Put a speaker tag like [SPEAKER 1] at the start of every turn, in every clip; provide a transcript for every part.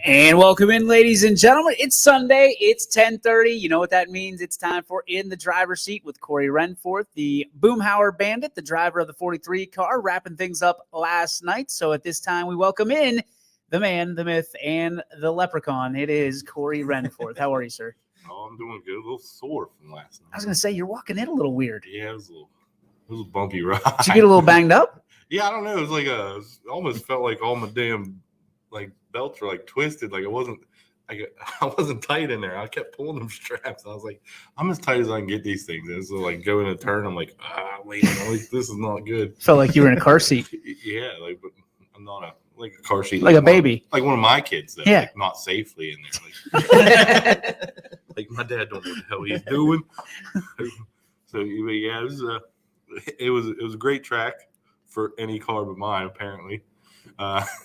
[SPEAKER 1] And welcome in, ladies and gentlemen. It's Sunday. It's 10:30. You know what that means. It's time for In the Driver's Seat with Corey Renforth, the Boomhauer Bandit, the driver of the 43 car, wrapping things up last night. So at this time, we welcome in the man, the myth, and the leprechaun. It is Corey Renforth. How are you, sir?
[SPEAKER 2] Oh, I'm doing good. A little sore from last night.
[SPEAKER 1] I was going to say, you're walking in a little weird.
[SPEAKER 2] Yeah, it was a bumpy ride.
[SPEAKER 1] Did you get a little banged up?
[SPEAKER 2] Yeah, I don't know. It was it almost felt like all my damn belts were twisted. I wasn't tight in there. I kept pulling them straps. I was like, I'm as tight as I can get these things. And so go in a turn, I'm like, wait, this is not good.
[SPEAKER 1] Felt like you were in a car seat.
[SPEAKER 2] Yeah, but I'm not a car seat.
[SPEAKER 1] Like a baby.
[SPEAKER 2] Like one of my kids, though.
[SPEAKER 1] Yeah.
[SPEAKER 2] Not safely in there. My dad don't know what the hell he's doing. So yeah, it was a great track for any car but mine, apparently.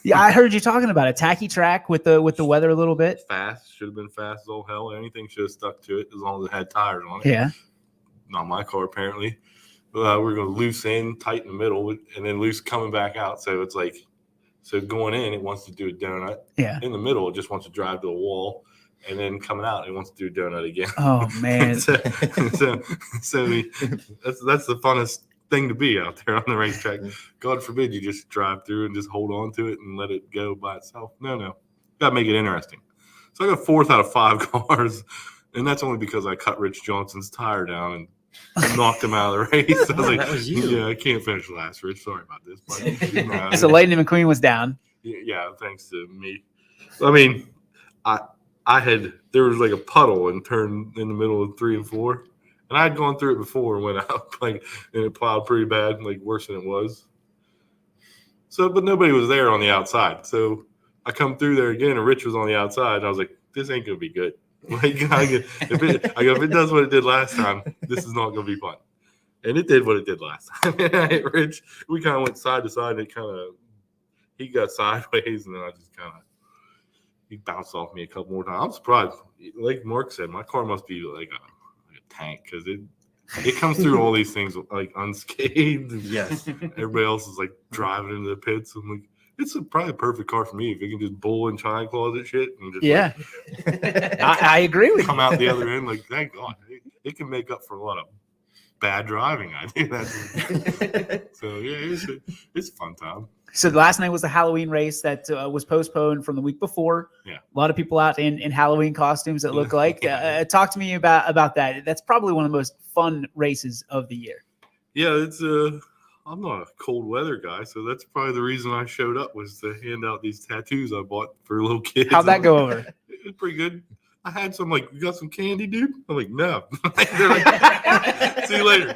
[SPEAKER 1] Yeah, I heard you talking about a tacky track with the weather a little bit.
[SPEAKER 2] Fast, should have been fast as all hell. Anything should have stuck to it as long as it had tires on it.
[SPEAKER 1] Yeah.
[SPEAKER 2] Not my car, apparently. We're going to loose in, tight in the middle, and then loose coming back out. So it's so going in, it wants to do a donut.
[SPEAKER 1] Yeah.
[SPEAKER 2] In the middle, it just wants to drive to a wall. And then coming out, it wants to do a donut again.
[SPEAKER 1] Oh, man.
[SPEAKER 2] so that's the funnest thing to be out there on the racetrack. God forbid you just drive through and just hold on to it and let it go by itself. No. Got to make it interesting. So I got 4th out of 5 cars, and that's only because I cut Rich Johnson's tire down and knocked him out of the race. I was like,
[SPEAKER 3] that was you.
[SPEAKER 2] Yeah, I can't finish last, Rich. Sorry about this. But,
[SPEAKER 1] So Lightning McQueen was down.
[SPEAKER 2] Yeah, thanks to me. I mean, there was a puddle and turn in the middle of 3 and 4. And I had gone through it before and went out, and it plowed pretty bad, worse than it was. So, but nobody was there on the outside. So I come through there again, and Rich was on the outside. And I was like, this ain't going to be good. If it does what it did last time, this is not going to be fun. And it did what it did last time. Rich, we kind of went side to side, and he got sideways, and then I just he bounced off me a couple more times. I'm surprised. Like Mark said, my car must be like a tank because it comes through all these things unscathed.
[SPEAKER 3] Yes.
[SPEAKER 2] Everybody else is driving into the pits. I'm like, it's probably a perfect car for me if it can just bull and china closet shit and just
[SPEAKER 1] yeah. I agree with you.
[SPEAKER 2] Come out the other end thank God it can make up for a lot of bad driving. I think that's so yeah, it's a fun time.
[SPEAKER 1] So last night was the Halloween race that was postponed from the week before.
[SPEAKER 2] Yeah,
[SPEAKER 1] a lot of people out in Halloween costumes that look like. Talk to me about that. That's probably one of the most fun races of the year.
[SPEAKER 2] Yeah, it's I'm not a cold weather guy, so that's probably the reason I showed up was to hand out these tattoos I bought for little kids.
[SPEAKER 1] How'd that go over?
[SPEAKER 2] It was pretty good. I had some you got some candy, dude? I'm like, no. They're see you later.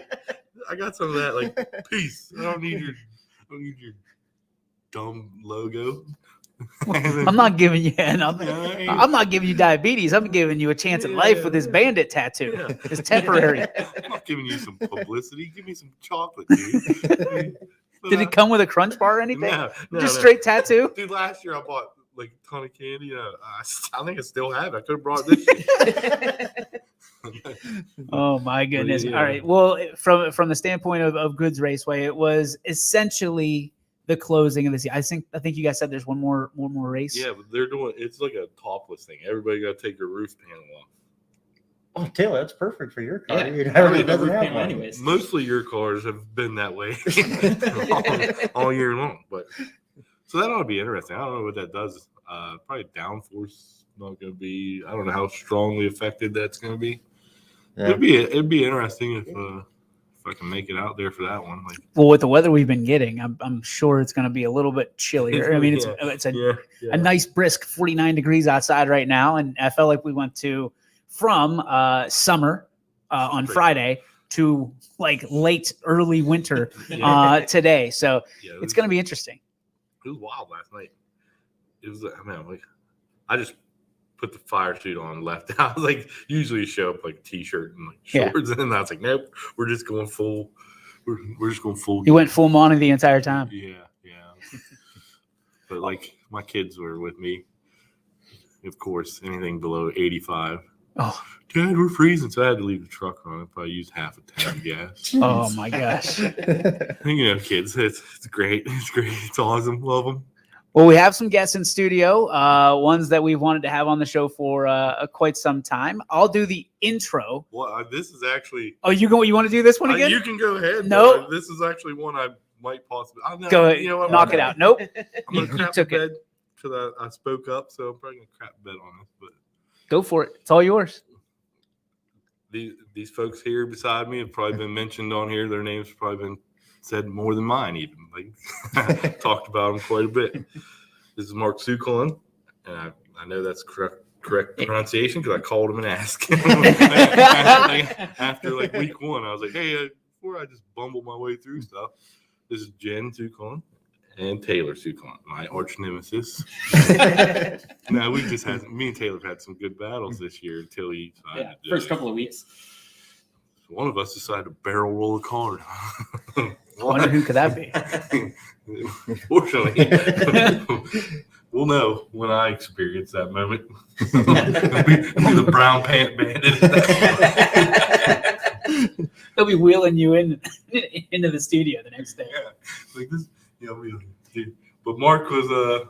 [SPEAKER 2] I got some of that. Peace. I don't need your dumb logo.
[SPEAKER 1] I'm not giving you I'm not giving you diabetes. I'm giving you a chance at life with this bandit tattoo.
[SPEAKER 2] Yeah.
[SPEAKER 1] It's temporary.
[SPEAKER 2] I'm not giving you some publicity. Give me some chocolate, dude.
[SPEAKER 1] Did it come with a crunch bar or anything?
[SPEAKER 2] No,
[SPEAKER 1] Just straight tattoo?
[SPEAKER 2] Dude, last year I bought a ton of candy. I think I still have it. I could have brought this year.
[SPEAKER 1] Oh my goodness.
[SPEAKER 2] Yeah.
[SPEAKER 1] All right. Well, from the standpoint of Goods Raceway, it was essentially the closing of the season. I think you guys said there's one more race.
[SPEAKER 2] Yeah, but they're doing it's like a topless thing. Everybody got to take their roof panel off.
[SPEAKER 3] Oh, Taylor, that's perfect for your car.
[SPEAKER 4] Yeah,
[SPEAKER 3] Everybody
[SPEAKER 4] the
[SPEAKER 3] doesn't
[SPEAKER 4] roof
[SPEAKER 3] have
[SPEAKER 4] panel
[SPEAKER 3] one.
[SPEAKER 4] anyways.
[SPEAKER 2] Mostly your cars have been that way all year long. But so that ought to be interesting. I don't know what that does. Probably downforce not going to be. I don't know how strongly affected that's going to be.
[SPEAKER 3] Yeah.
[SPEAKER 2] It'd be interesting if I can make it out there for that one.
[SPEAKER 1] Well, with the weather we've been getting, I'm sure it's going to be a little bit chillier. I mean, it's a nice brisk 49 degrees outside right now, and I felt like we went from summer on Friday to late early winter today. So it's going to be interesting.
[SPEAKER 2] It was wild last night. It was I just put the fire suit on and left. I was usually you show up t-shirt and shorts, and I was nope, we're just going full. We're just going full.
[SPEAKER 1] You went full Monty the entire time.
[SPEAKER 2] Yeah. But my kids were with me. Of course, anything below 85.
[SPEAKER 1] Oh,
[SPEAKER 2] Dad, we're freezing, so I had to leave the truck on. I probably used half a tank of gas.
[SPEAKER 1] Oh my gosh!
[SPEAKER 2] Kids, it's great. It's great. It's awesome. Love them.
[SPEAKER 1] Well, we have some guests in studio, ones that we've wanted to have on the show for quite some time. I'll do the intro.
[SPEAKER 2] Well, this is actually.
[SPEAKER 1] Oh, you want to do this one again?
[SPEAKER 2] You can go ahead.
[SPEAKER 1] No.
[SPEAKER 2] This is actually one I might possibly.
[SPEAKER 1] Go ahead.
[SPEAKER 2] You know what,
[SPEAKER 1] Knock it out. Nope.
[SPEAKER 2] I'm gonna
[SPEAKER 1] You
[SPEAKER 2] crap
[SPEAKER 1] took
[SPEAKER 2] the
[SPEAKER 1] it.
[SPEAKER 2] bed because I spoke up, so I'm probably gonna crap the bed on this. But
[SPEAKER 1] Go for it. It's all yours.
[SPEAKER 2] these folks here beside me have probably been mentioned on here. Their names have probably been said more than mine, even. Like talked about them quite a bit. This is Mark Sukon, and I know that's correct pronunciation because I called him and asked him. After like week one, I was like, hey, before I just bumble my way through stuff, this is Jen Sukon and Taylor Sukon, my arch nemesis. No, we just had me and Taylor have had some good battles this year until he decided to
[SPEAKER 4] first couple of weeks.
[SPEAKER 2] One of us decided to barrel roll a car.
[SPEAKER 1] I wonder who could that be?
[SPEAKER 2] Fortunately, we'll know when I experience that moment. Be the brown pant bandit.
[SPEAKER 1] He'll be wheeling you into the studio the next day.
[SPEAKER 2] Yeah, like this, but Mark was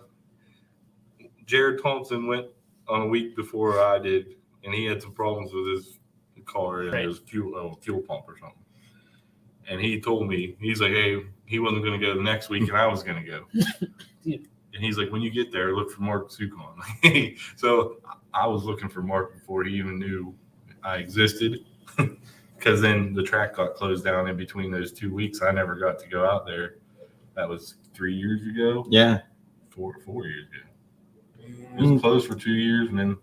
[SPEAKER 2] Jared Thompson went on a week before I did, and he had some problems with his car and his fuel pump or something. And he told me, he's like, hey, he wasn't going to go the next week, and I was going to go.
[SPEAKER 1] Yeah.
[SPEAKER 2] And he's like, when you get there, look for Mark Sukon. So I was looking for Mark before he even knew I existed, because then the track got closed down in between those 2 weeks. I never got to go out there. That was 3 years ago.
[SPEAKER 3] Yeah.
[SPEAKER 2] 4 years ago. It was closed for 2 years, and then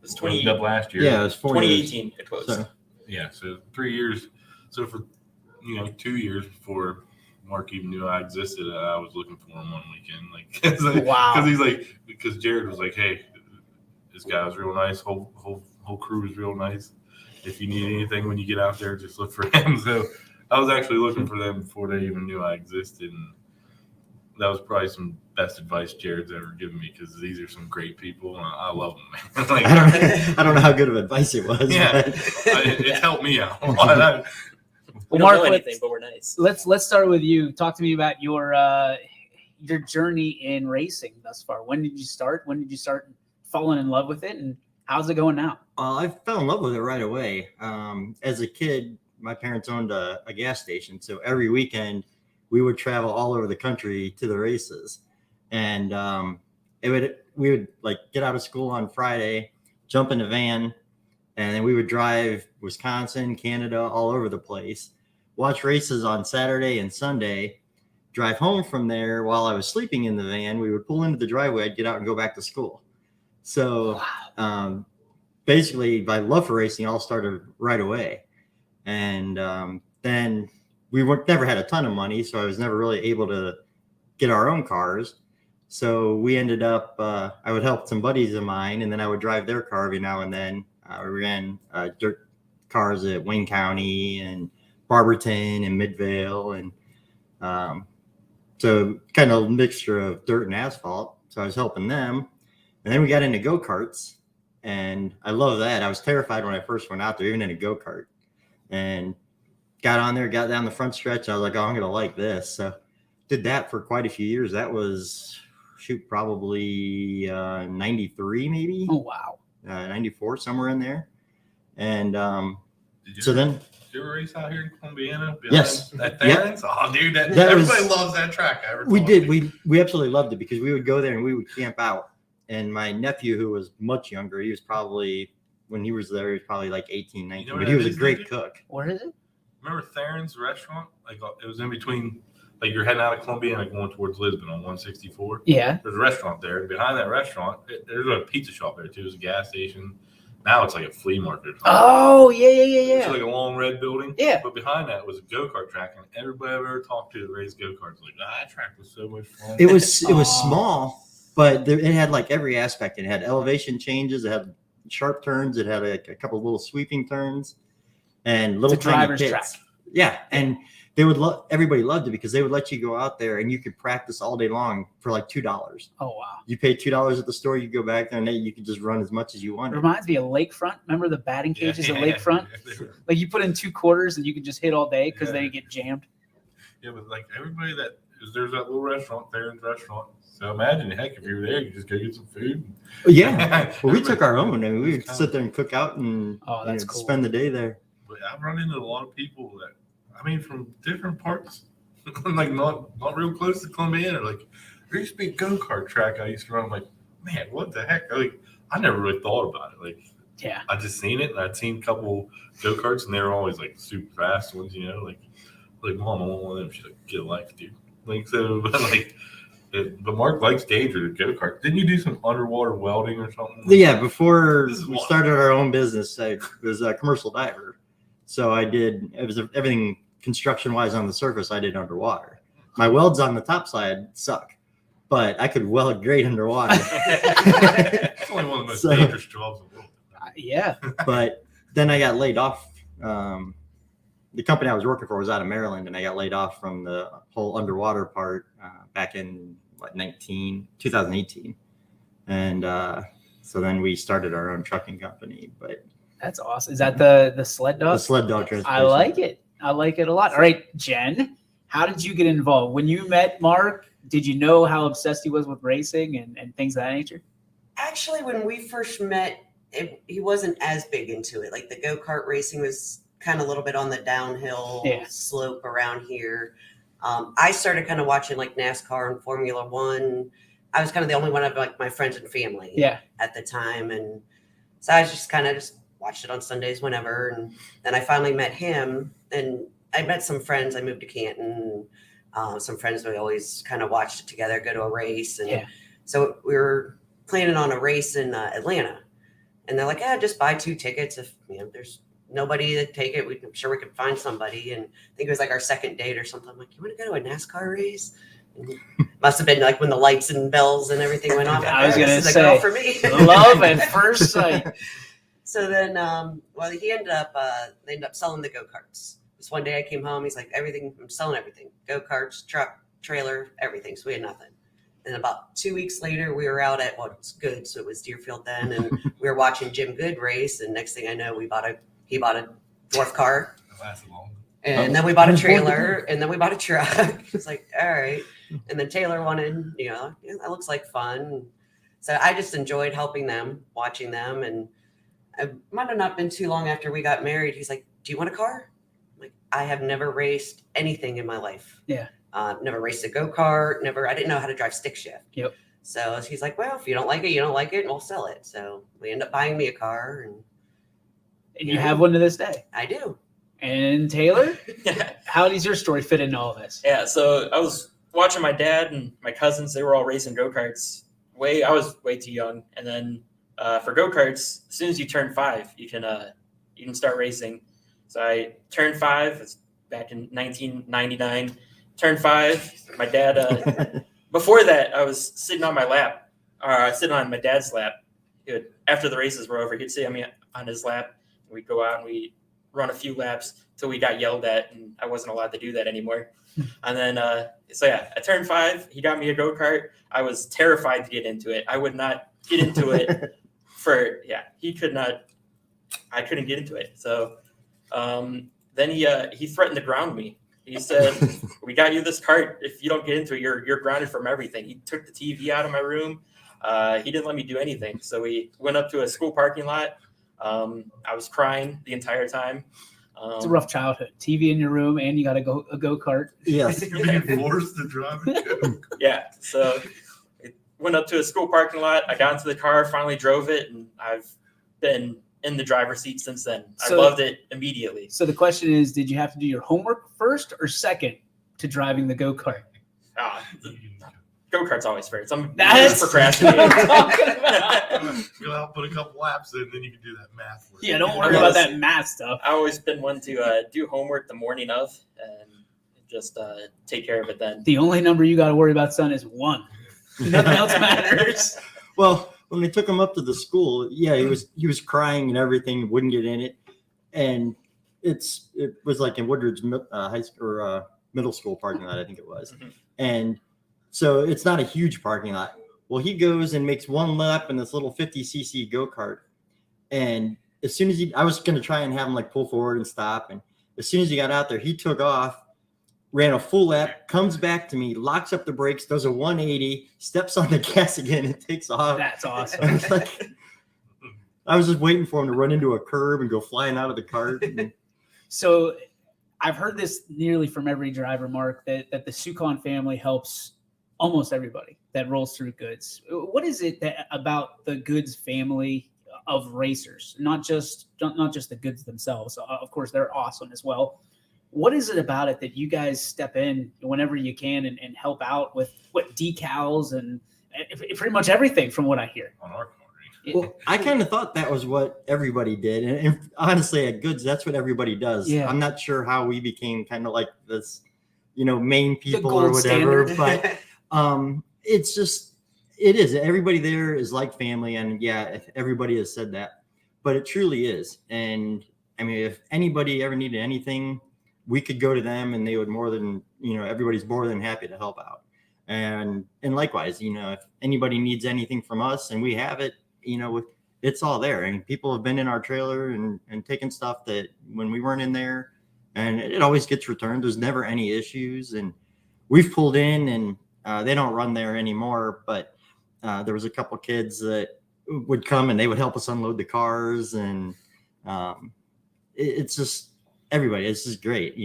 [SPEAKER 4] It's
[SPEAKER 2] closed up last year.
[SPEAKER 3] Yeah, it was 4 years.
[SPEAKER 4] 2018 it closed.
[SPEAKER 3] So,
[SPEAKER 2] Yeah, so 3 years. So for 2 years before Mark even knew I existed, I was looking for him one weekend.
[SPEAKER 1] Wow.
[SPEAKER 2] Because Jared was like, hey, this guy was real nice. Whole crew was real nice. If you need anything when you get out there, just look for him. So I was actually looking for them before they even knew I existed, and that was probably some best advice Jared's ever given me, because these are some great people, and I love them, man.
[SPEAKER 3] I don't know how good of advice it was.
[SPEAKER 2] Yeah,
[SPEAKER 3] but-
[SPEAKER 2] it's helped me out a lot.
[SPEAKER 4] We
[SPEAKER 1] Well,
[SPEAKER 4] don't
[SPEAKER 1] Mark,
[SPEAKER 4] know anything, but we're nice.
[SPEAKER 1] let's start with you. Talk to me about your journey in racing thus far. When did you start? When did you start falling in love with it, and how's it going now?
[SPEAKER 3] I fell in love with it right away. As a kid, my parents owned a gas station, so every weekend we would travel all over the country to the races, and we would like get out of school on Friday, jump in a van, and then we would drive Wisconsin, Canada, all over the place, watch races on Saturday and Sunday, drive home from there. While I was sleeping in the van, we would pull into the driveway, I'd get out and go back to school. So basically, my love for racing all started right away. And then we never had a ton of money, so I was never really able to get our own cars. So we ended up, I would help some buddies of mine, and then I would drive their car every now and then. We ran dirt cars at Wayne County and Barberton and Midvale. And so kind of a mixture of dirt and asphalt. So I was helping them. And then we got into go-karts, and I love that. I was terrified when I first went out there, even in a go-kart. And got on there, got down the front stretch. I was like, oh, I'm going to like this. So did that for quite a few years. That was, probably 93 maybe.
[SPEAKER 1] Oh, wow.
[SPEAKER 3] 94, somewhere in there. And
[SPEAKER 2] Did
[SPEAKER 3] so then,
[SPEAKER 2] Did you ever race out here in Columbiana?
[SPEAKER 3] Yes.
[SPEAKER 2] That
[SPEAKER 3] Yep.
[SPEAKER 2] Tharins? Oh, dude,
[SPEAKER 3] That
[SPEAKER 2] everybody
[SPEAKER 3] was-
[SPEAKER 2] loves that track.
[SPEAKER 3] we did. We absolutely loved it because we would go there and we would camp out. And my nephew, who was much younger, he was probably, when he was there, he was probably like 18, 19,
[SPEAKER 2] You know
[SPEAKER 3] but
[SPEAKER 2] what
[SPEAKER 3] he was
[SPEAKER 2] that
[SPEAKER 3] a
[SPEAKER 2] is,
[SPEAKER 3] great
[SPEAKER 2] dude?
[SPEAKER 3] cook.
[SPEAKER 1] Where is it?
[SPEAKER 2] Remember Tharins restaurant? Like it was in between, like you're heading out of Columbiana going towards Lisbon on 164.
[SPEAKER 1] Yeah.
[SPEAKER 2] There's a restaurant there. And behind that restaurant, there's a pizza shop there too. There's a gas station. Now it's like a flea market. Or something.
[SPEAKER 1] Oh, yeah.
[SPEAKER 2] It's like a long red building.
[SPEAKER 1] Yeah.
[SPEAKER 2] But behind that was a go-kart track, and everybody I've ever talked to that raced go-karts like, that track was so much fun.
[SPEAKER 3] It was
[SPEAKER 1] Aw.
[SPEAKER 3] small, but it had like every aspect. It had elevation changes. It had sharp turns. It had a couple of little sweeping turns and little
[SPEAKER 1] It's a
[SPEAKER 3] tiny
[SPEAKER 1] driver's
[SPEAKER 3] pits.
[SPEAKER 1] track.
[SPEAKER 3] Yeah, and they would everybody loved it because they would let you go out there and you could practice all day long for like $2.
[SPEAKER 1] Oh, wow.
[SPEAKER 3] You pay $2 at the store, you go back there and you could just run as much as you
[SPEAKER 1] It
[SPEAKER 3] wanted.
[SPEAKER 1] reminds me of Lakefront. Remember the batting cages at Lakefront? Like you put in 2 quarters and you could just hit all day because
[SPEAKER 2] Yeah.
[SPEAKER 1] they get jammed.
[SPEAKER 2] Yeah, but like everybody that there's that little restaurant there in the restaurant. So imagine, heck, if you were there, you just go get some food.
[SPEAKER 3] Yeah. Well, we took our own. I mean, we would sit there and cook out and
[SPEAKER 1] that's cool.
[SPEAKER 3] spend the day there.
[SPEAKER 2] But I've run into a lot of people that, I mean, from different parts, like not real close to Columbia, or like there used to be a go-kart track I used to run. I'm like, man, what the heck? Like, I never really thought about it. Like,
[SPEAKER 1] Yeah.
[SPEAKER 2] I just seen it, and I'd seen a couple go-karts, and they were always like super fast ones, like Mom, I want one of them. She's like, get a life, dude. Like, so, but like, but Mark likes danger to go-kart. Didn't you do some underwater welding or something?
[SPEAKER 3] Yeah, before we started our own business, I was a commercial diver. So it was everything construction-wise on the surface I did underwater. My welds on the top side suck, but I could weld great underwater.
[SPEAKER 2] It's only one of the most dangerous jobs in the world.
[SPEAKER 1] Yeah.
[SPEAKER 3] But then I got laid off. The company I was working for was out of Maryland, and I got laid off from the whole underwater part back in 2018. And so then we started our own trucking company. But
[SPEAKER 1] That's awesome. Is that the sled dog?
[SPEAKER 3] the sled dog transportation.
[SPEAKER 1] I like it. I like it a lot. All right, Jen, how did you get involved? When you met Mark, did you know how obsessed he was with racing and things of that nature?
[SPEAKER 5] Actually, when we first met, he wasn't as big into it. Like the go-kart racing was kind of a little bit on the downhill slope around here. I started kind of watching like NASCAR and Formula One. I was kind of the only one of like my friends and family at the time. And so I was just watched it on Sundays whenever. And then I finally met him, and I met some friends. I moved to Canton. Some friends we always kind of watched it together, go to a race. And so we were planning on a race in Atlanta. And they're like, just buy 2 tickets. If there's nobody to take it, I'm sure we can find somebody. And I think it was like our second date or something. I'm like, you want to go to a NASCAR race? And must have been like when the lights and bells and everything went off.
[SPEAKER 1] I was going to say,
[SPEAKER 5] girl for me.
[SPEAKER 1] Love at first sight.
[SPEAKER 5] So then, they ended up selling the go-karts. This one day I came home, he's like, I'm selling everything. Go-karts, truck, trailer, everything. So we had nothing. And about 2 weeks later, we were out at what's good. So it was Deerfield then. And we were watching Jim Good race. And next thing I know, he bought a dwarf car.
[SPEAKER 2] That lasted long.
[SPEAKER 5] And then we bought a trailer. And then we bought a truck. It's like, all right. And then Taylor wanted, that looks like fun. So I just enjoyed helping them, watching them. And it might have not been too long after we got married. He's like, do you want a car? I'm like, I have never raced anything in my life.
[SPEAKER 1] Yeah.
[SPEAKER 5] Never raced a go-kart. I didn't know how to drive stick shift.
[SPEAKER 1] Yep.
[SPEAKER 5] So he's like, well, if you don't like it, you don't like it, and we'll sell it. So we end up buying me a car.
[SPEAKER 1] And you have one to this day.
[SPEAKER 5] I do.
[SPEAKER 1] And Taylor, how does your story fit into all this?
[SPEAKER 4] Yeah, so I was watching my dad and my cousins. They were all racing go-karts. I was way too young. And then for go-karts, as soon as you turn 5, you can start racing. So I turned 5. It's back in 1999. Turned 5. My dad. Before that, I was sitting on my lap, sitting on my dad's lap. After the races were over, he'd sit me on his lap. We'd go out and we'd run a few laps till we got yelled at, and I wasn't allowed to do that anymore. And then, I turned 5. He got me a go-kart. I was terrified to get into it. I would not get into it he could not. I couldn't get into it. So then he threatened to ground me. He said, we got you this cart. If you don't get into it, you're grounded from everything. He took the TV out of my room. He didn't let me do anything. So we went up to a school parking lot. I was crying the entire time.
[SPEAKER 1] It's a rough childhood. TV in your room, and you got a go-kart.
[SPEAKER 3] Yes.
[SPEAKER 2] You're being forced to drive it.
[SPEAKER 4] Yeah. So it went up to a school parking lot. I got into the car, finally drove it, and I've been in the driver's seat since then. I loved it immediately.
[SPEAKER 1] So the question is, did you have to do your homework first or second to driving the go-kart?
[SPEAKER 4] Go-kart's always first.
[SPEAKER 1] That's
[SPEAKER 4] procrastinating.
[SPEAKER 1] what I'm talking about.
[SPEAKER 2] You'll have to put a couple laps in, then you can do that math.
[SPEAKER 1] Yeah, don't worry about that math stuff.
[SPEAKER 4] I've always been one to do homework the morning of and just take care of it then.
[SPEAKER 1] The only number you got to worry about, son, is 1. Nothing else matters.
[SPEAKER 3] Well, when they took him up to the school, he was crying and everything, wouldn't get in it. And it was like in Woodridge high school or middle school parking lot, I think it was.
[SPEAKER 4] Mm-hmm.
[SPEAKER 3] And so it's not a huge parking lot. Well, he goes and makes one lap in this little 50cc go-kart. And as soon as I was going to try and have him like pull forward and stop. And as soon as he got out there, he took off ran a full lap, comes back to me, locks up the brakes, does a 180, steps on the gas again, and takes off.
[SPEAKER 1] That's awesome.
[SPEAKER 3] I was like, I was just waiting for him to run into a curb and go flying out of the cart.
[SPEAKER 1] So I've heard this nearly from every driver, Mark, that the Sukon family helps almost everybody that rolls through Goods. What is it about the Goods family of racers, not just the Goods themselves? Of course, they're awesome as well. What is it about it that you guys step in whenever you can and help out with what decals and pretty much everything from what I hear?
[SPEAKER 2] On our car.
[SPEAKER 3] Well, I kind of thought that was what everybody did. And honestly, at Goods, that's what everybody does.
[SPEAKER 1] Yeah.
[SPEAKER 3] I'm not sure how we became kind of like this, main people
[SPEAKER 1] gold
[SPEAKER 3] or whatever.
[SPEAKER 1] standard.
[SPEAKER 3] But it's just, it is. Everybody there is like family. And yeah, everybody has said that. But it truly is. And I mean, if anybody ever needed anything, we could go to them and they would everybody's more than happy to help out. And likewise, if anybody needs anything from us and we have it, it's all there. I mean, people have been in our trailer and taken stuff that when we weren't in there, and it always gets returned. There's never any issues. And we've pulled in and they don't run there anymore, but there was a couple kids that would come and they would help us unload the cars. And it's just everybody. It's just great.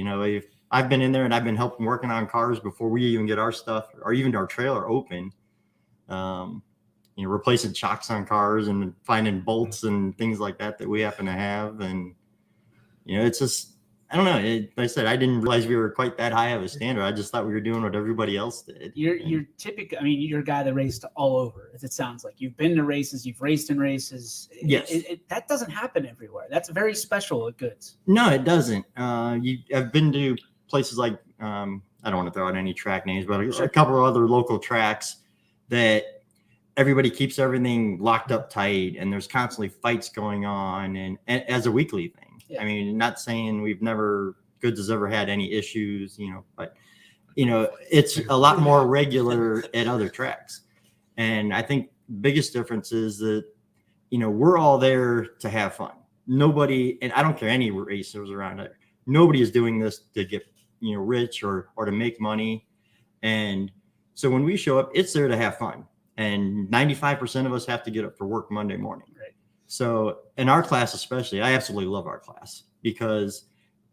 [SPEAKER 3] I've been in there and I've been helping working on cars before we even get our stuff or even our trailer open. Replacing chocks on cars and finding bolts and things like that we happen to have. And, it's just, I don't know. Like I said, I didn't realize we were quite that high of a standard. I just thought we were doing what everybody else did.
[SPEAKER 1] You're typical. I mean, you're a guy that raced all over, as it sounds like. You've been to races, you've raced in races.
[SPEAKER 3] Yes.
[SPEAKER 1] That doesn't happen everywhere. That's very special at Goods.
[SPEAKER 3] No, it doesn't. I've been to places like, I don't want to throw out any track names, but a couple of other local tracks that everybody keeps everything locked up tight and there's constantly fights going on and as a weekly thing. Yeah. I mean, not saying Goods has ever had any issues, but it's a lot more regular at other tracks. And I think the biggest difference is that, we're all there to have fun. Nobody, and I don't care any racers around it, nobody is doing this to get, rich or to make money. And so when we show up, it's there to have fun. And 95% of us have to get up for work Monday morning.
[SPEAKER 1] Right.
[SPEAKER 3] So in our class, especially, I absolutely love our class because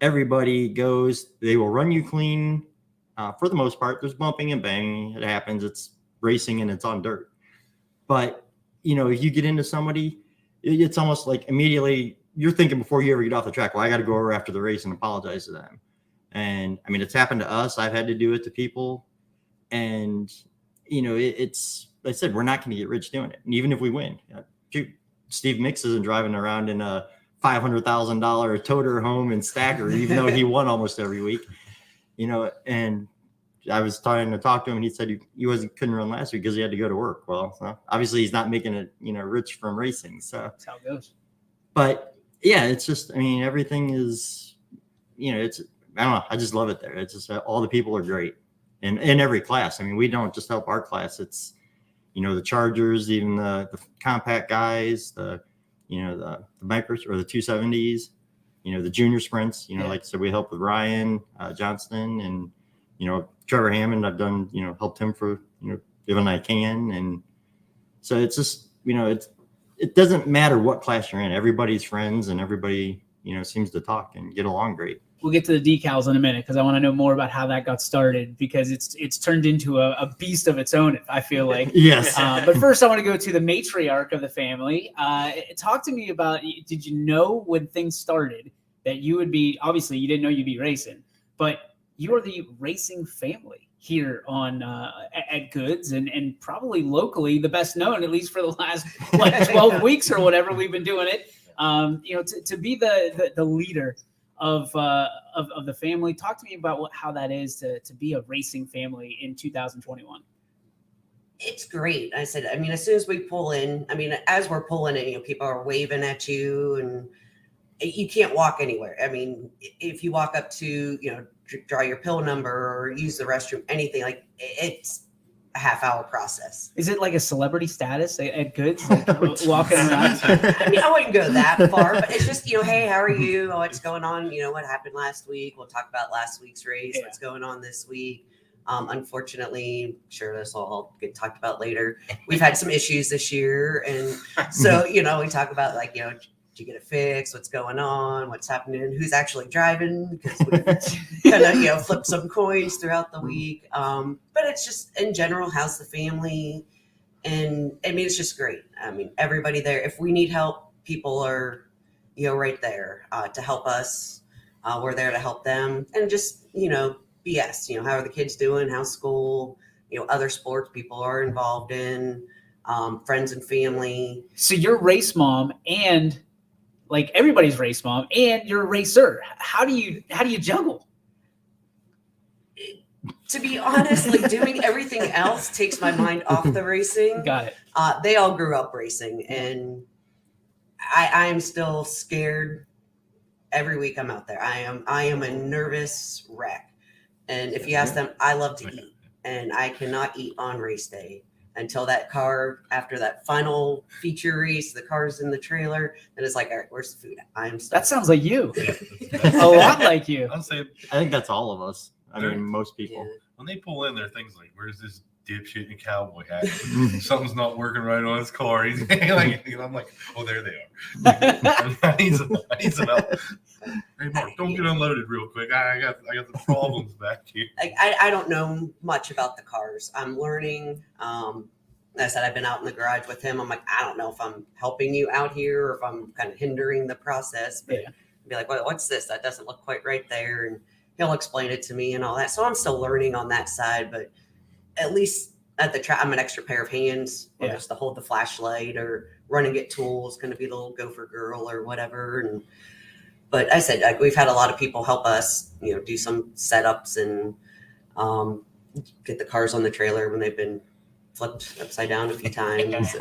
[SPEAKER 3] everybody goes, they will run you clean. For the most part, there's bumping and banging. It happens. It's racing and it's on dirt. But, if you get into somebody, it's almost like immediately you're thinking before you ever get off the track, well, I got to go over after the race and apologize to them. And I mean, it's happened to us. I've had to do it to people. And, it's, like I said, we're not going to get rich doing it. And even if we win, Steve Mix isn't driving around in a $500,000 toter home and stacker, even though he won almost every week, and I was trying to talk to him and he said he couldn't run last week because he had to go to work. Well, obviously he's not making it, rich from racing. So
[SPEAKER 1] that's how it goes.
[SPEAKER 3] But yeah, it's just, I mean, everything is, it's, I don't know. I just love it there. It's just all the people are great in every class. I mean, we don't just help our class. It's, the Chargers, even the compact guys, the micros or the 270s, the junior sprints, like I said, we help with Ryan Johnston and, Trevor Hammond. I've done, helped him for, given I can. And so it's just, it doesn't matter what class you're in. Everybody's friends and everybody, seems to talk and get along great.
[SPEAKER 1] We'll get to the decals in a minute because I want to know more about how that got started because it's turned into a beast of its own, I feel like.
[SPEAKER 3] Yes.
[SPEAKER 1] But first, I want to go to the matriarch of the family. Talk to me about, did you know when things started that you would be, obviously you didn't know you'd be racing, but you are the racing family here on at Goods and probably locally the best known, at least for the last 12 weeks or whatever we've been doing it. To be the leader of the family. Talk to me about how that is to be a racing family in 2021.
[SPEAKER 5] It's great. I said, I mean, as soon as we pull in, I mean, as we're pulling in, people are waving at you and you can't walk anywhere. I mean, if you walk up to, draw your pill number or use the restroom, anything, like it's half-hour process.
[SPEAKER 1] Is it like a celebrity status at Goods, like walking around?
[SPEAKER 5] I mean, I wouldn't go that far, but it's just, hey, how are you? What's going on? What happened last week? We'll talk about last week's race.
[SPEAKER 1] Yeah.
[SPEAKER 5] What's going on this week? Unfortunately, I'm sure this will all get talked about later. We've had some issues this year. And so, we talk about did you get it fixed? What's going on? What's happening? Who's actually driving? Because we kind of, flipped some coins throughout the week. But it's just in general, how's the family? And I mean, it's just great. I mean, everybody there, if we need help, people are, right there to help us. We're there to help them. And just, BS, how are the kids doing? How's school? Other sports people are involved in, friends and family.
[SPEAKER 1] So you're race mom and like everybody's race mom and you're a racer. How do you juggle?
[SPEAKER 5] To be honest, doing everything else takes my mind off the racing.
[SPEAKER 1] Got it.
[SPEAKER 5] They all grew up racing, and I am still scared every week I'm out there. I am a nervous wreck. And if you ask them, I love to eat, and I cannot eat on race day until that car, after that final feature race, the car's in the trailer, and it's like, all right, where's the food?
[SPEAKER 1] That sounds like you. A lot like you.
[SPEAKER 2] I'm saying
[SPEAKER 3] I think that's all of us. I mean, most people.
[SPEAKER 5] Yeah.
[SPEAKER 2] when they pull in, there are things like, "Where's this dipshit in a cowboy hat? Something's not working right on his car." He's like, I'm like, "Oh, there they are." I need some help. Hey, Mark, don't get unloaded real quick. I got the problems back here.
[SPEAKER 5] I don't know much about the cars. I'm learning. Like I said, I've been out in the garage with him. I'm like, I don't know if I'm helping you out here or if I'm kind of hindering the process. But
[SPEAKER 1] Yeah.
[SPEAKER 5] be like, well, what's this? That doesn't look quite right there. And he'll explain it to me and all that. So I'm still learning on that side. But at least at the track, I'm an extra pair of hands, or just to hold the flashlight or run and get tools. Going to be the little gopher girl or whatever. But I said, we've had a lot of people help us, do some setups and get the cars on the trailer when they've been flipped upside down a few times.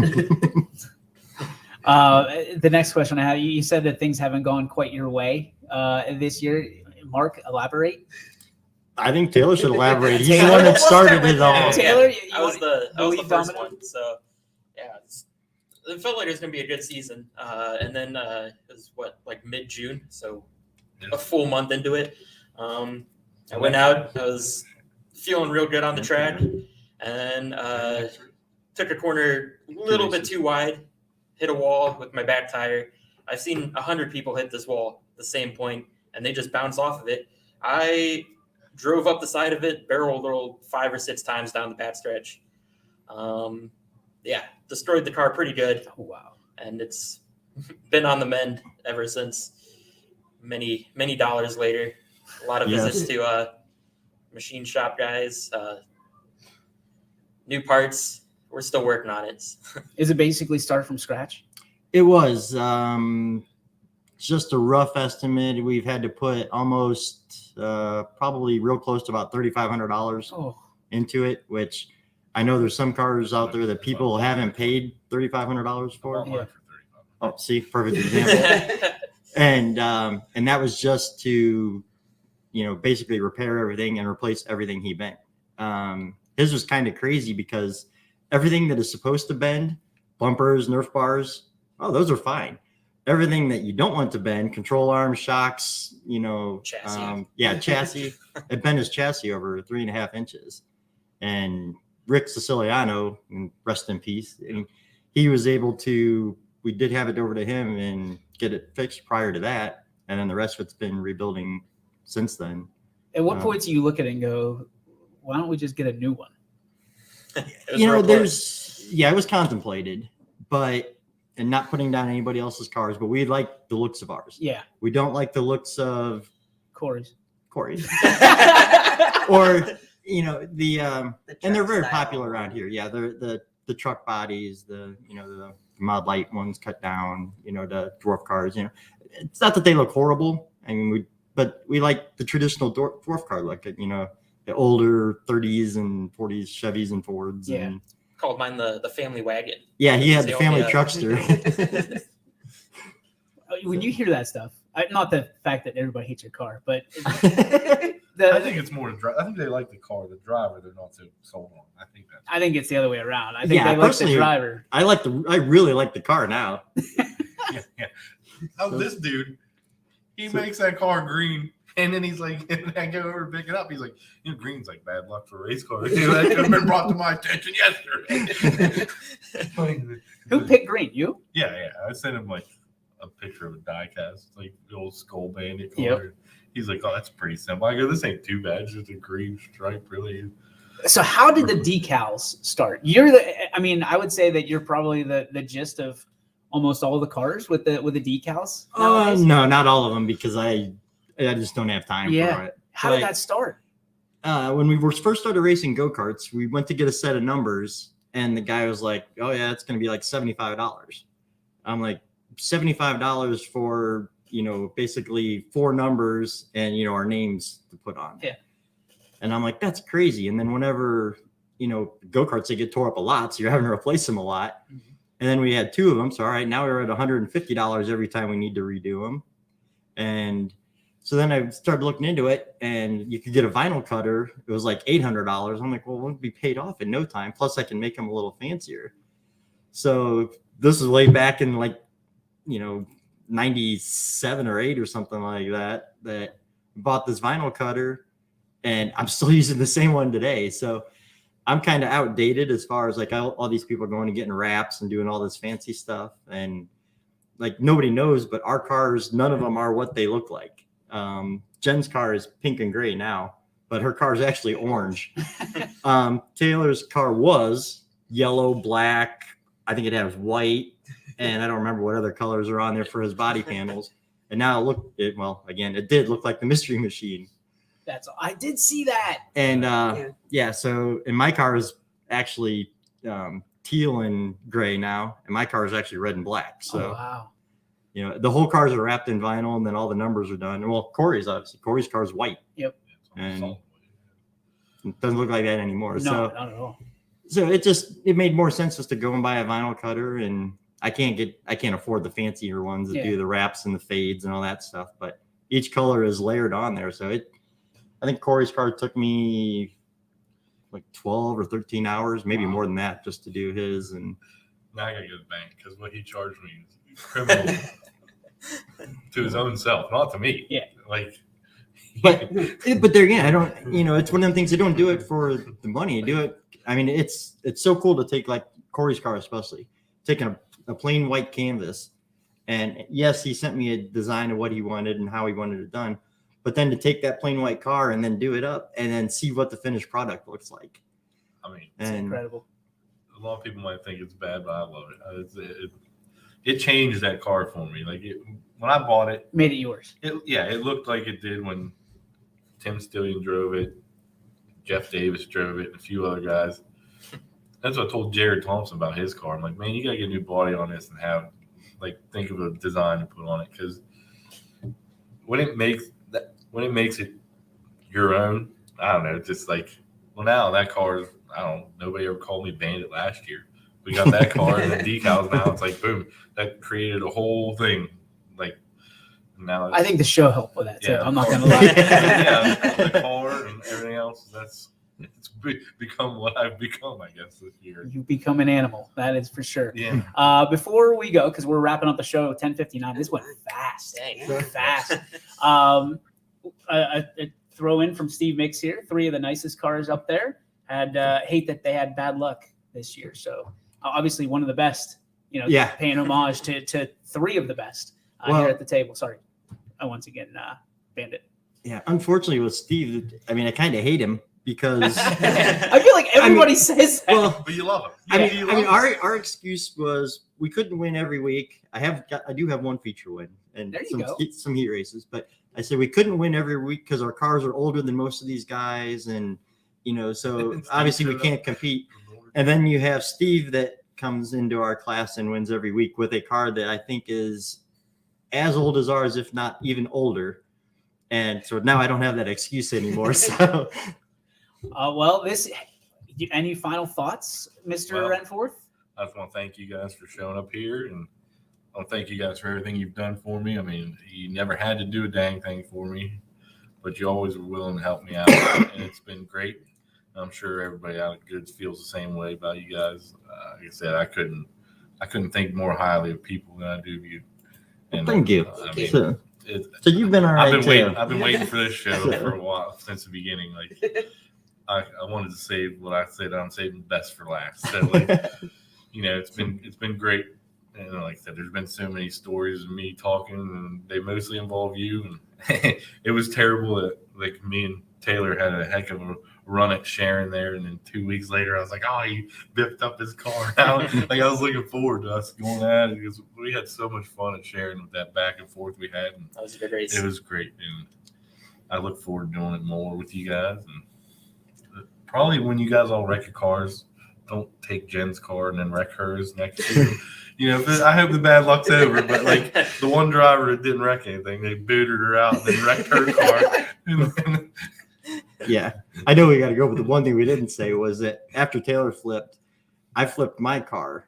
[SPEAKER 1] The next question I have, you said that things haven't gone quite your way this year. Mark, elaborate.
[SPEAKER 3] I think Taylor should elaborate. He's the one that started it all.
[SPEAKER 1] Taylor,
[SPEAKER 4] I was the first
[SPEAKER 1] dominant?
[SPEAKER 4] one. So yeah, it felt like it was going to be a good season. And then it was like mid-June, so a full month into it. I went out. I was feeling real good on the track, and took a corner a little bit too wide, hit a wall with my back tire. I've seen 100 people hit this wall at the same point, and they just bounce off of it. I drove up the side of it, barrel rolled 5 or 6 times down the backstretch. Destroyed the car pretty good.
[SPEAKER 1] Oh, wow.
[SPEAKER 4] And it's been on the mend ever since. Many, many dollars later. A lot of visits to machine shop guys, new parts. We're still working on it.
[SPEAKER 1] Is it basically start from scratch?
[SPEAKER 3] It was just a rough estimate. We've had to put almost probably real close to about $3,500 into it, which I know there's some cars out there that people haven't paid $3,500 for.
[SPEAKER 1] Yeah.
[SPEAKER 3] Oh, see, perfect example. And that was just to, basically repair everything and replace everything he bent. His was kind of crazy because everything that is supposed to bend, bumpers, Nerf bars, those are fine. Everything that you don't want to bend, control arms, shocks,
[SPEAKER 4] chassis.
[SPEAKER 3] Chassis. It bent his chassis over 3.5 inches. And Rick Siciliano, rest in peace, he was able to, we did have it over to him and get it fixed prior to that. And then the rest of it's been rebuilding since then.
[SPEAKER 1] At what point do you look at it and go, why don't we just get a new one?
[SPEAKER 3] It was contemplated, and not putting down anybody else's cars, but we like the looks of ours.
[SPEAKER 1] Yeah.
[SPEAKER 3] We don't like the looks of
[SPEAKER 1] Corey's.
[SPEAKER 3] Or, and they're very
[SPEAKER 5] style.
[SPEAKER 3] popular around here. Yeah. The truck bodies, the mod light ones cut down, the dwarf cars, it's not that they look horrible. I mean, but we like the traditional dwarf car look, the older 30s and 40s Chevys and Fords.
[SPEAKER 1] Yeah.
[SPEAKER 3] And,
[SPEAKER 4] Called mine the family wagon.
[SPEAKER 3] yeah, he had the
[SPEAKER 4] It's
[SPEAKER 3] family
[SPEAKER 4] only,
[SPEAKER 3] truckster.
[SPEAKER 1] When you hear that stuff, not the fact that everybody hates your car, but
[SPEAKER 2] I think it's more. I think they like the car. The driver, they're not so sold on.
[SPEAKER 1] I think it's the other way around. I think
[SPEAKER 3] Yeah,
[SPEAKER 1] they like the driver.
[SPEAKER 3] I really like the car now.
[SPEAKER 2] yeah. Oh, this dude, he makes that car green, and then he's like, and I go over to pick it up. He's like, green's like bad luck for race cars. Dude, that could have been brought to my attention yesterday.
[SPEAKER 1] Who picked green? You?
[SPEAKER 2] Yeah. I sent him like a picture of a die cast, like the old Skull Bandit car.
[SPEAKER 1] Yep.
[SPEAKER 2] He's like, oh, that's pretty simple. I go, this ain't too bad. It's just a green stripe, really.
[SPEAKER 1] So how did the decals start? I would say that you're probably the gist of almost all the cars with the decals.
[SPEAKER 3] No, not all of them, because I just don't have time for it.
[SPEAKER 1] How did that start?
[SPEAKER 3] When we first started racing go-karts, we went to get a set of numbers, and the guy was like, oh yeah, it's going to be like $75. I'm like, $75 for, basically 4 numbers and, our names to put on.
[SPEAKER 1] Yeah.
[SPEAKER 3] And I'm like, that's crazy. And then whenever, go-karts, they get tore up a lot, so you're having to replace them a lot. Mm-hmm. And then we had 2 of them. So, all right, now we're at $150 every time we need to redo them. And so then I started looking into it, and you could get a vinyl cutter. It was like $800. I'm like, well, it'll be paid off in no time. Plus, I can make them a little fancier. So this is way back in 97 or 8 or something like that I bought this vinyl cutter, and I'm still using the same one today. So I'm kind of outdated as far as all these people going and getting wraps and doing all this fancy stuff. And nobody knows, but our cars, none of them are what they look like. Jen's car is pink and gray now, but her car is actually orange. Taylor's car was yellow, black. I think it has white, and I don't remember what other colors are on there for his body panels. And now it did look like the Mystery Machine.
[SPEAKER 1] I did see that.
[SPEAKER 3] And so my car is actually teal and gray now, and my car is actually red and black. So
[SPEAKER 1] wow.
[SPEAKER 3] The whole cars are wrapped in vinyl, and then all the numbers are done. And Corey's car is white.
[SPEAKER 1] Yep.
[SPEAKER 3] And it doesn't look like that anymore.
[SPEAKER 1] No,
[SPEAKER 3] so
[SPEAKER 1] not at all.
[SPEAKER 3] So it made more sense just to go and buy a vinyl cutter, and I can't afford the fancier ones that do the wraps and the fades and all that stuff. But each color is layered on there. So I think Corey's car took me like 12 or 13 hours, maybe more than that, just to do his. And
[SPEAKER 2] now I gotta go to the bank, because what he charged me is criminal to his own self, not to me.
[SPEAKER 1] Yeah.
[SPEAKER 3] But there again, I don't. It's one of them things. They don't do it for the money. Do it. I mean, it's so cool to take Corey's car, especially taking a plain white canvas, and yes, he sent me a design of what he wanted and how he wanted it done. But then to take that plain white car and then do it up and then see what the finished product looks like.
[SPEAKER 2] I mean,
[SPEAKER 1] it's incredible.
[SPEAKER 2] A lot of people might think it's bad, but I love it. It changed that car for me. When I bought it,
[SPEAKER 1] made it yours.
[SPEAKER 2] It looked like it did when Tim Stillion drove it, Jeff Davis drove it, and a few other guys. That's what I told Jared Thompson about his car. I'm like, man, you got to get a new body on this and have, think of a design to put on it. Because when it makes it your own, I don't know, just now that car is, nobody ever called me Bandit last year. We got that car and the decals now. It's boom, that created a whole thing. Now
[SPEAKER 1] I think the show helped with that too.
[SPEAKER 2] Yeah,
[SPEAKER 1] I'm not going to lie.
[SPEAKER 2] The car and everything else, it's become what I've become, I guess, this year.
[SPEAKER 1] You become an animal. That is for sure.
[SPEAKER 2] Yeah.
[SPEAKER 1] Before we go, because we're wrapping up the show at 10:59, this went fast. Fast. A throw in from Steve Mix here. 3 of the nicest cars up there. Hate that they had bad luck this year. So obviously one of the best, paying homage to 3 of the best here at the table. Sorry. Once again, Bandit.
[SPEAKER 3] Yeah, unfortunately with Steve, I mean, I kind of hate him because
[SPEAKER 1] I feel like everybody says that.
[SPEAKER 3] Well,
[SPEAKER 2] but you love him.
[SPEAKER 3] Our excuse was we couldn't win every week. I do have 1 feature win and some heat races, but I said we couldn't win every week because our cars are older than most of these guys, and so obviously we can't compete. And then you have Steve that comes into our class and wins every week with a car that I think is as old as ours, if not even older. And so now I don't have that excuse anymore. So,
[SPEAKER 1] any final thoughts, Mr. Renforth?
[SPEAKER 2] I just want to thank you guys for showing up here, and I want to thank you guys for everything you've done for me. I mean, you never had to do a dang thing for me. but you always were willing to help me out, and it's been great. I'm sure everybody out at Goods feels the same way about you guys. Like I said, I couldn't think more highly of people than I do of you. And
[SPEAKER 3] Thank you.
[SPEAKER 2] I mean,
[SPEAKER 3] So you've been all right.
[SPEAKER 2] I've been waiting for this show for a while, since the beginning. Like I wanted to save what I said. I'm saving the best for last. So like, it's been great. And like I said, there's been so many stories of me talking, and they mostly involve you. And it was terrible that like me and Taylor had a heck of a run at Sharon there, and then 2 weeks later, I was like, "Oh, he bipped up his car." Like I was looking forward to us going at it because we had so much fun at Sharon with that back and forth we had. And
[SPEAKER 4] That was a good race.
[SPEAKER 2] it was great, and I look forward to doing it more with you guys. And probably when you guys all wreck your cars, don't take Jen's car and then wreck hers next year. I hope the bad luck's over. But like the one driver that didn't wreck anything, they booted her out and then wrecked her car.
[SPEAKER 3] Yeah, I know we got to go, but the one thing we didn't say was that after Taylor flipped, I flipped my car.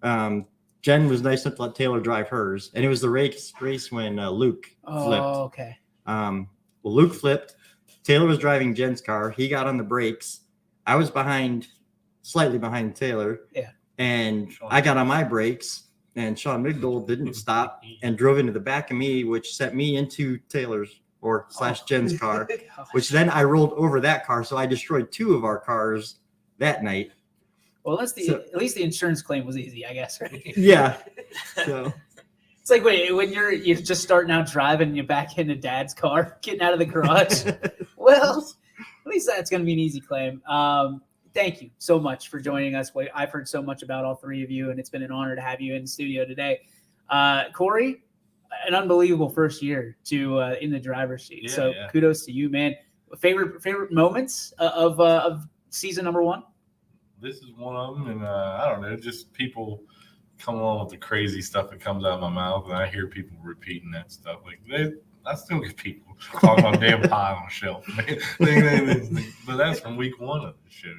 [SPEAKER 3] Jen was nice enough to let Taylor drive hers, and it was the race when Luke flipped.
[SPEAKER 1] Oh, okay.
[SPEAKER 3] Well, Luke flipped. Taylor was driving Jen's car. He got on the brakes. I was slightly behind Taylor.
[SPEAKER 1] Yeah.
[SPEAKER 3] And I got on my brakes, and Sean Migdol didn't stop and drove into the back of me, which sent me into Taylor's / Jen's car, which then I rolled over that car. So I destroyed 2 of our cars that night.
[SPEAKER 1] Well, at least the insurance claim was easy, I guess, right?
[SPEAKER 3] Yeah. So
[SPEAKER 1] It's like when you're just starting out driving, you're back into Dad's car, getting out of the garage. Well, at least that's going to be an easy claim. Thank you so much for joining us. I've heard so much about all 3 of you, and it's been an honor to have you in the studio today. Corey, an unbelievable first year in the driver's seat.
[SPEAKER 2] Yeah,
[SPEAKER 1] so
[SPEAKER 2] yeah.
[SPEAKER 1] Kudos to you, man. Favorite moments of season number 1?
[SPEAKER 2] This is one of them, and I don't know, just people come along with the crazy stuff that comes out of my mouth, and I hear people repeating that stuff. Like I still get people talking about damn pie on a shelf. But that's from week 1 of the show,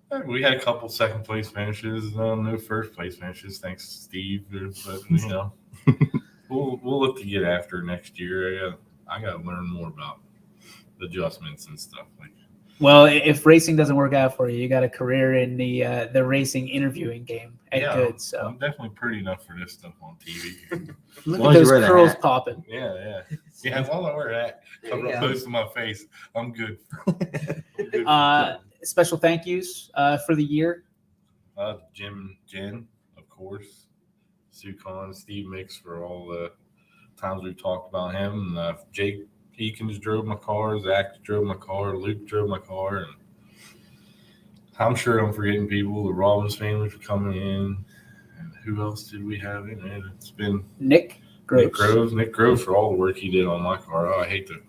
[SPEAKER 2] Like we had a couple second place finishes, no first place finishes, thanks to Steve. But we'll look to get after next year. I got to learn more about adjustments and stuff.
[SPEAKER 1] Well, if racing doesn't work out for you, you got a career in the racing interviewing game at Good. So
[SPEAKER 2] I'm definitely pretty enough for this stuff on TV.
[SPEAKER 1] Look at those curls popping.
[SPEAKER 2] Yeah. While I wear that, cover up most of my face, I'm good.
[SPEAKER 1] Special thank yous for the year.
[SPEAKER 2] Jim, Jen, of course, Sue Con, Steve Mix for all the times we've talked about him. And Jake Eakins drove my car, Zach drove my car, Luke drove my car, and I'm sure I'm forgetting people. The Robbins family for coming in, and who else did we have in it? It's been
[SPEAKER 1] Nick Groves.
[SPEAKER 2] Nick Groves for all the work he did on my car. I hate to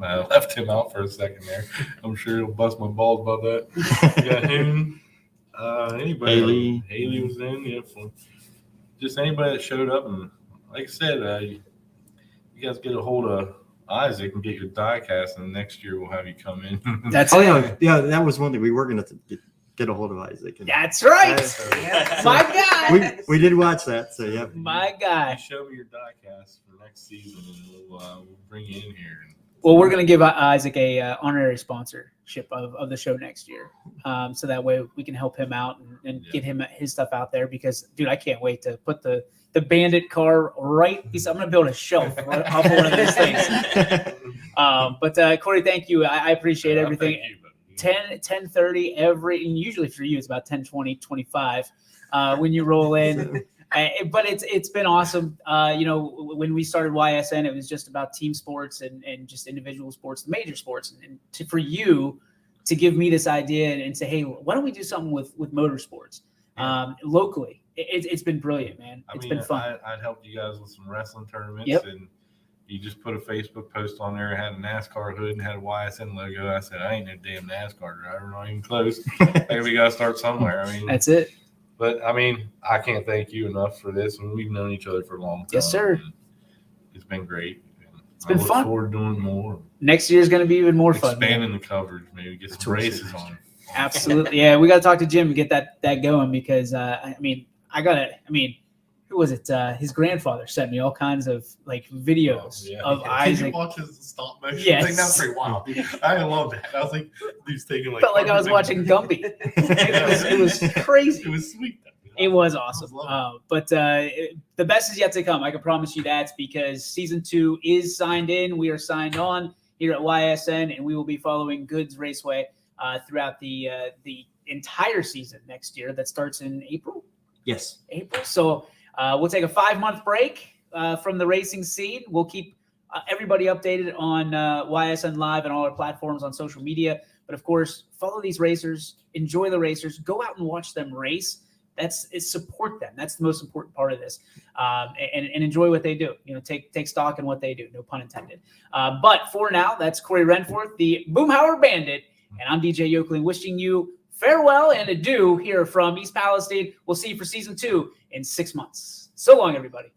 [SPEAKER 2] I left him out for a second there. I'm sure he'll bust my balls about that. We got him. Anybody? Haley was in. Yeah, just anybody that showed up, and like I said, you guys get a hold of Isaac and get your die cast, and next year we'll have you come in.
[SPEAKER 1] That's
[SPEAKER 3] yeah. That was one thing we were going to get a hold of Isaac.
[SPEAKER 1] That's right. My guy.
[SPEAKER 3] We did watch that, so yeah.
[SPEAKER 1] My guy.
[SPEAKER 2] You show me your die cast for next season, and we'll bring you in here.
[SPEAKER 1] Well, we're going to give Isaac a honorary sponsorship of the show next year, so that way we can help him out and get his stuff out there. Because, dude, I can't wait to put the Bandit car right beside. I'm going to build a shelf right off of one of those things. But Corey, thank you. I appreciate everything. 10:30 and usually for you it's about 10:20, 25 when you roll in. But it's been awesome. When we started YSN, it was just about team sports and just individual sports, the major sports. And for you to give me this idea and say, hey, why don't we do something with motorsports locally? It's been brilliant, man. It's been fun.
[SPEAKER 2] I'd helped you guys with some wrestling tournaments, and you just put a Facebook post on there, had a NASCAR hood and had a YSN logo. I said, I ain't no damn NASCAR driver, not even close. Hey, we got to start somewhere. That's
[SPEAKER 1] it.
[SPEAKER 2] But, I can't thank you enough for this. And we've known each other for a long time.
[SPEAKER 1] Yes, sir.
[SPEAKER 2] It's been great.
[SPEAKER 1] It's been fun.
[SPEAKER 2] I look forward to doing more.
[SPEAKER 1] Next year is going to be even more fun.
[SPEAKER 2] Expanding the coverage, maybe get some races on.
[SPEAKER 1] Absolutely. Yeah, we got to talk to Jim and get that going because, who was it? His grandfather sent me all kinds of like videos of
[SPEAKER 2] Did
[SPEAKER 1] Isaac.
[SPEAKER 2] you watch his stop motion
[SPEAKER 1] Yes.
[SPEAKER 2] thing? That's pretty wild. I love that. I was like, he's taking like.
[SPEAKER 1] Felt like I was watching Gumby. It was crazy.
[SPEAKER 2] It was sweet.
[SPEAKER 1] It was awesome.
[SPEAKER 2] loving
[SPEAKER 1] But the best is yet to come. I can promise you that, because season 2 is signed in. We are signed on here at YSN, and we will be following Goods Raceway throughout the entire season next year. That starts in April.
[SPEAKER 3] Yes.
[SPEAKER 1] April. So we'll take a 5-month break from the racing scene. We'll keep everybody updated on YSN Live and all our platforms on social media. But of course, follow these racers, enjoy the racers, go out and watch them race. Support them. That's the most important part of this, and enjoy what they do. Take stock in what they do. No pun intended. But for now, that's Corey Renforth, the Boomhauer Bandit, and I'm DJ Yoakley, wishing you farewell and adieu here from East Palestine. We'll see you for season 2 in 6 months. So long, everybody.